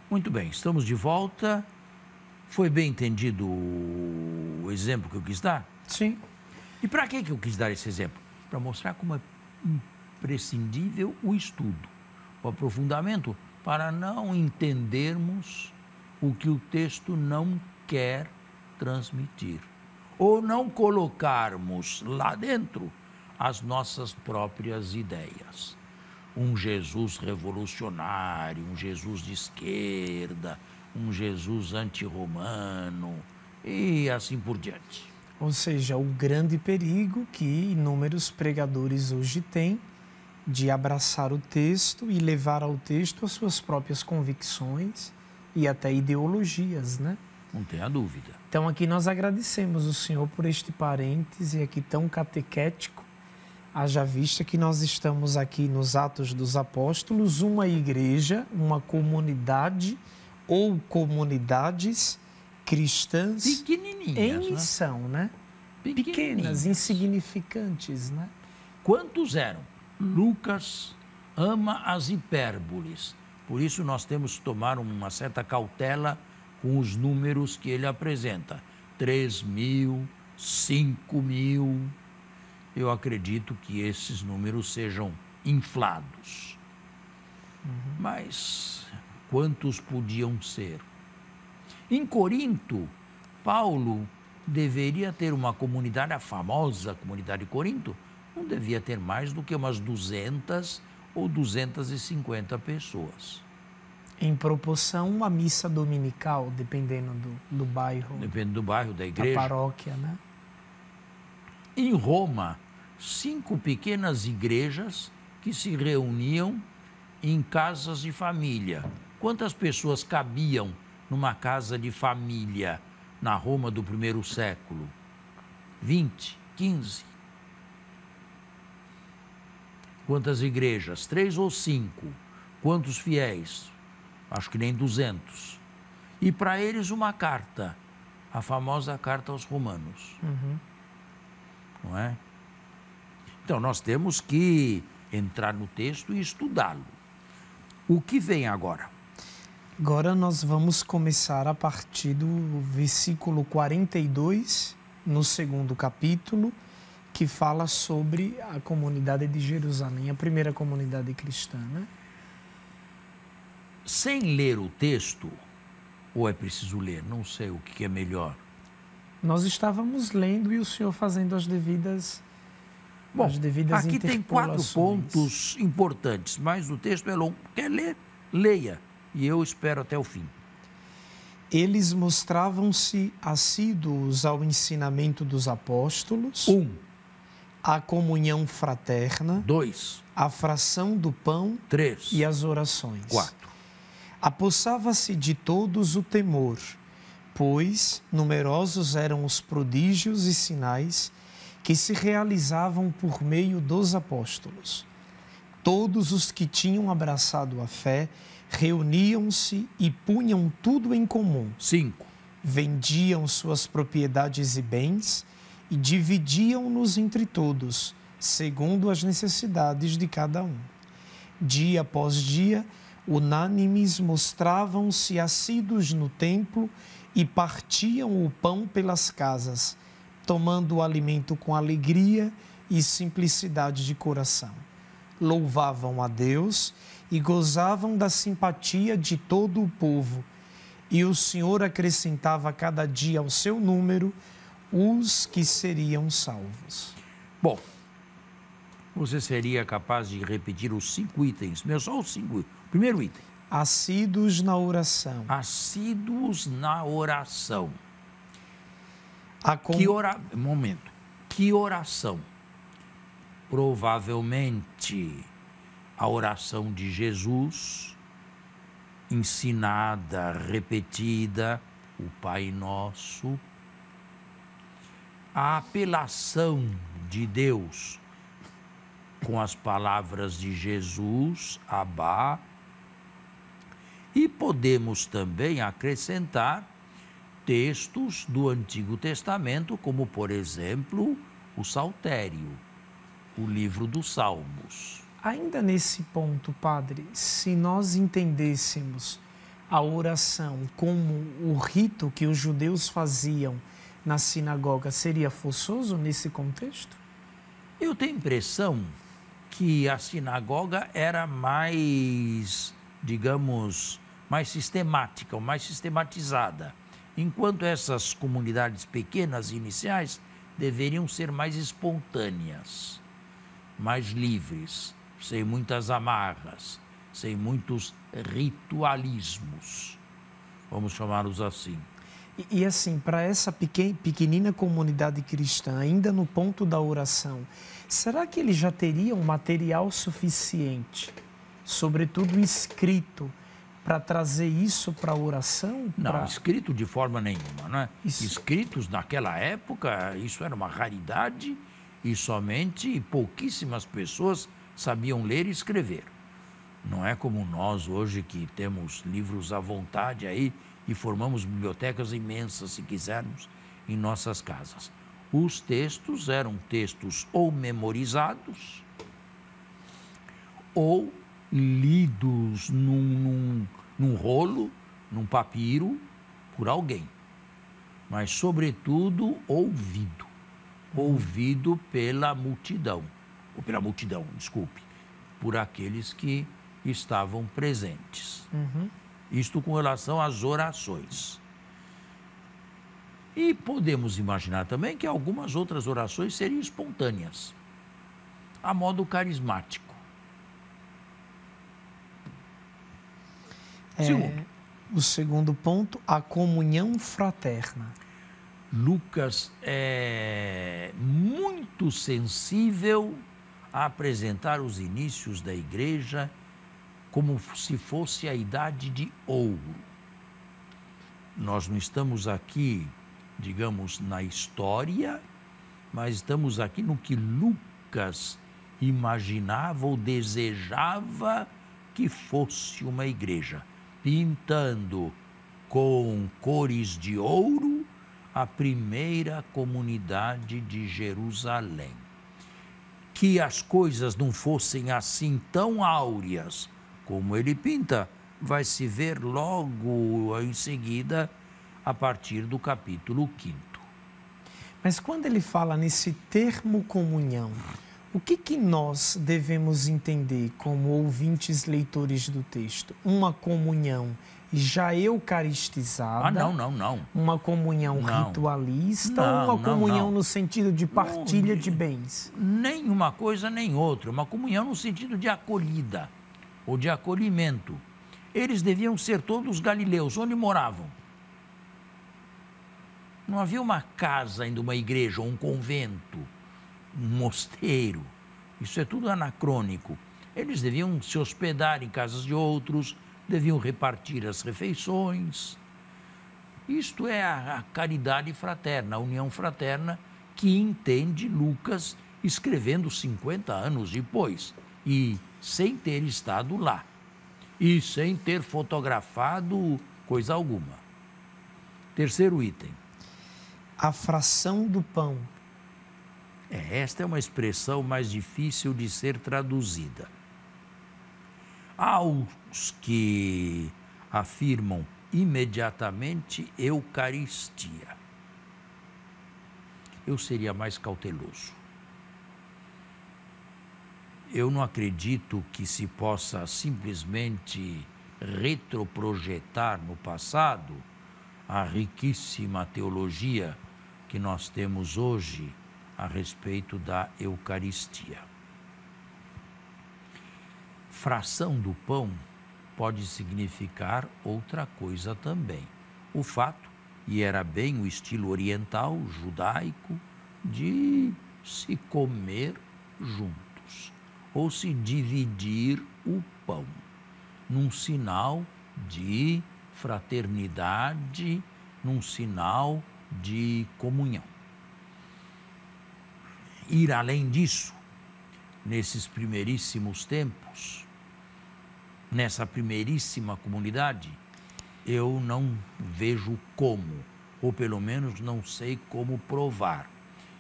Muito bem, estamos de volta. Foi bem entendido o exemplo que eu quis dar? Sim. E para que eu quis dar esse exemplo? Para mostrar como é imprescindível o estudo, o aprofundamento, para não entendermos o que o texto não quer transmitir. Ou não colocarmos lá dentro as nossas próprias ideias. Um Jesus revolucionário, um Jesus de esquerda, um Jesus anti-romano e assim por diante. Ou seja, o grande perigo que inúmeros pregadores hoje têm de abraçar o texto e levar ao texto as suas próprias convicções e até ideologias, né? Não tenha dúvida. Então aqui nós agradecemos o Senhor por este parêntese aqui tão catequético, haja vista que nós estamos aqui nos Atos dos Apóstolos, uma igreja, uma comunidade ou comunidades cristãs em missão, né? Pequenas, insignificantes, né? Quantos eram? Lucas ama as hipérboles. Por isso nós temos que tomar uma certa cautela com os números que ele apresenta. 3.000, 5.000. Eu acredito que esses números sejam inflados. Mas quantos podiam ser? Em Corinto, Paulo deveria ter uma comunidade, a famosa comunidade de Corinto, não devia ter mais do que umas 200 ou 250 pessoas. Em proporção à missa dominical, dependendo do bairro. Depende do bairro, da igreja. Da paróquia, né? Em Roma, 5 pequenas igrejas que se reuniam em casas de família. Quantas pessoas cabiam numa casa de família na Roma do primeiro século? 20, 15. Quantas igrejas? 3 ou 5. Quantos fiéis? Acho que nem 200. E para eles uma carta, a famosa carta aos Romanos. Não é? Então nós temos que entrar no texto e estudá-lo. O que vem agora? Agora nós vamos começar a partir do versículo 42, no segundo capítulo, que fala sobre a comunidade de Jerusalém, a primeira comunidade cristã, né? Sem ler o texto, ou é preciso ler? Não sei o que é melhor. Nós estávamos lendo e o senhor fazendo as devidas aqui tem 4 pontos importantes, mas o texto é longo. Quer ler? Leia. E eu espero até o fim. Eles mostravam-se assíduos ao ensinamento dos apóstolos. 1. A comunhão fraterna. 2. A fração do pão. 3. E as orações. 4. Apossava-se de todos o temor, pois numerosos eram os prodígios e sinais que se realizavam por meio dos apóstolos. Todos os que tinham abraçado a fé reuniam-se e punham tudo em comum. 5. Vendiam suas propriedades e bens e dividiam-nos entre todos, segundo as necessidades de cada um. Dia após dia, unânimes mostravam-se assíduos no templo e partiam o pão pelas casas, tomando o alimento com alegria e simplicidade de coração. Louvavam a Deus e gozavam da simpatia de todo o povo. E o Senhor acrescentava cada dia ao seu número os que seriam salvos. Bom, você seria capaz de repetir os 5 itens, só os 5. Primeiro item. Assíduos na oração. Assíduos na oração. Momento. Que oração? Provavelmente a oração de Jesus, ensinada, repetida, o Pai Nosso. A apelação de Deus com as palavras de Jesus, Abá. E podemos também acrescentar textos do Antigo Testamento, como, por exemplo, o Saltério, o livro dos Salmos. Ainda nesse ponto, padre, se nós entendêssemos a oração como o rito que os judeus faziam na sinagoga seria forçoso nesse contexto? Eu tenho a impressão que a sinagoga era mais, digamos, mais sistemática, ou mais sistematizada, enquanto essas comunidades pequenas iniciais deveriam ser mais espontâneas, mais livres, sem muitas amarras, sem muitos ritualismos, vamos chamá-los assim. E assim, para essa pequenina comunidade cristã, ainda no ponto da oração, será que eles já teriam material suficiente, sobretudo escrito, para trazer isso para a oração? Não, escrito de forma nenhuma, né? Escritos naquela época, isso era uma raridade e somente pouquíssimas pessoas sabiam ler e escrever. Não é como nós hoje que temos livros à vontade aí e formamos bibliotecas imensas, se quisermos, em nossas casas. Os textos eram textos ou memorizados ou lidos num rolo, num papiro, por alguém. Mas, sobretudo, ouvido pela multidão, por aqueles que estavam presentes. Isto com relação às orações. E podemos imaginar também que algumas outras orações seriam espontâneas, a modo carismático. O segundo ponto, a comunhão fraterna. Lucas é muito sensível a apresentar os inícios da igreja como se fosse a idade de ouro. Nós não estamos aqui, digamos, na história, mas estamos aqui no que Lucas imaginava ou desejava que fosse uma igreja, pintando com cores de ouro a primeira comunidade de Jerusalém. Que as coisas não fossem assim tão áureas como ele pinta, vai se ver logo em seguida, a partir do capítulo 5º. Mas quando ele fala nesse termo comunhão, o que nós devemos entender como ouvintes leitores do texto? Uma comunhão já eucaristizada? Não. Uma comunhão ritualista ou uma comunhão no sentido de partilha de bens? Nem uma coisa nem outra. Uma comunhão no sentido de acolhida ou de acolhimento. Eles deviam ser todos galileus, onde moravam. Não havia uma casa ainda, uma igreja, um convento, um mosteiro. Isso é tudo anacrônico. Eles deviam se hospedar em casas de outros, deviam repartir as refeições. Isto é a caridade fraterna, a união fraterna que entende Lucas escrevendo 50 anos depois e sem ter estado lá e sem ter fotografado coisa alguma. Terceiro item. A fração do pão. Esta é uma expressão mais difícil de ser traduzida. Há os que afirmam imediatamente Eucaristia. Eu seria mais cauteloso. Eu não acredito que se possa simplesmente retroprojetar no passado a riquíssima teologia que nós temos hoje a respeito da Eucaristia. Fração do pão pode significar outra coisa também. O fato, e era bem o estilo oriental, judaico, de se comer juntos, ou se dividir o pão, num sinal de fraternidade, num sinal de comunhão. Ir além disso, nesses primeiríssimos tempos, nessa primeiríssima comunidade, eu não vejo como, ou pelo menos não sei como provar.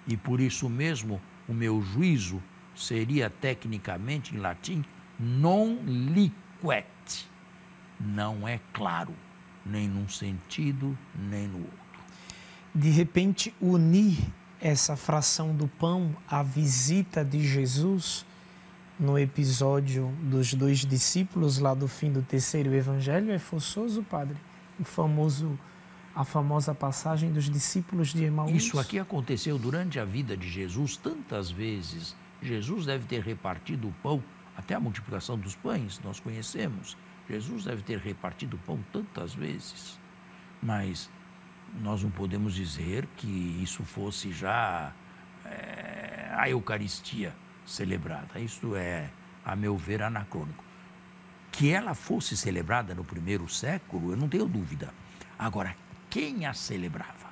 E por isso mesmo, o meu juízo seria tecnicamente em latim non liquet. não é claro, nem num sentido, nem no outro. De repente, unir essa fração do pão à visita de Jesus no episódio dos 2 discípulos lá do fim do 3º evangelho é forçoso, padre? A famosa passagem dos discípulos de Emaús. Isso aqui aconteceu durante a vida de Jesus tantas vezes. Jesus deve ter repartido o pão, até a multiplicação dos pães, nós conhecemos. Jesus deve ter repartido o pão tantas vezes. Mas nós não podemos dizer que isso fosse já a Eucaristia celebrada. Isso é, a meu ver, anacrônico. Que ela fosse celebrada no 1º século, eu não tenho dúvida. Agora, quem a celebrava?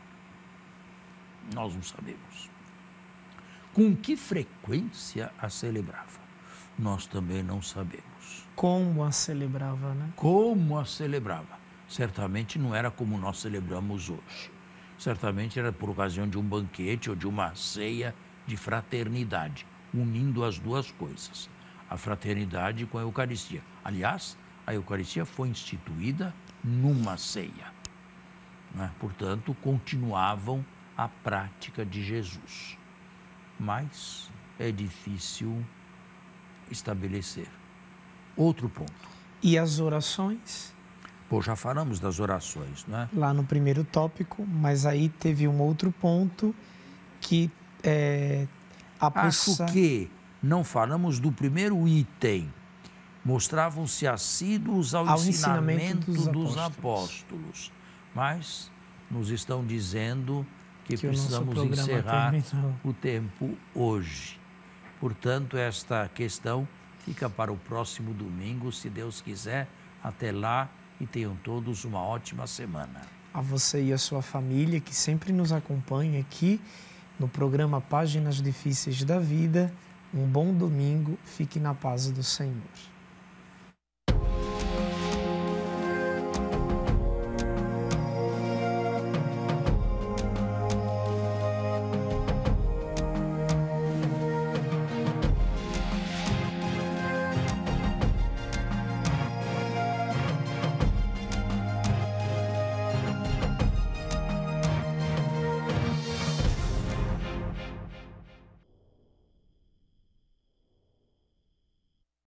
Nós não sabemos. Com que frequência a celebrava? Nós também não sabemos. Como a celebrava, né? Como a celebrava? Certamente não era como nós celebramos hoje. Certamente era por ocasião de um banquete ou de uma ceia de fraternidade, unindo as duas coisas, a fraternidade com a Eucaristia. Aliás, a Eucaristia foi instituída numa ceia, né? Portanto, continuavam a prática de Jesus. Mas é difícil estabelecer. Outro ponto. E as orações? Pô, já falamos das orações, não é? Lá no primeiro tópico, mas aí teve um outro ponto que Acho que não falamos do primeiro item. Mostravam-se assíduos ao ensinamento dos apóstolos. Mas nos estão dizendo que precisamos encerrar o tempo hoje. Portanto, esta questão fica para o próximo domingo, se Deus quiser. Até lá e tenham todos uma ótima semana. A você e a sua família que sempre nos acompanha aqui no programa Páginas Difíceis da Vida. Um bom domingo, fique na paz do Senhor.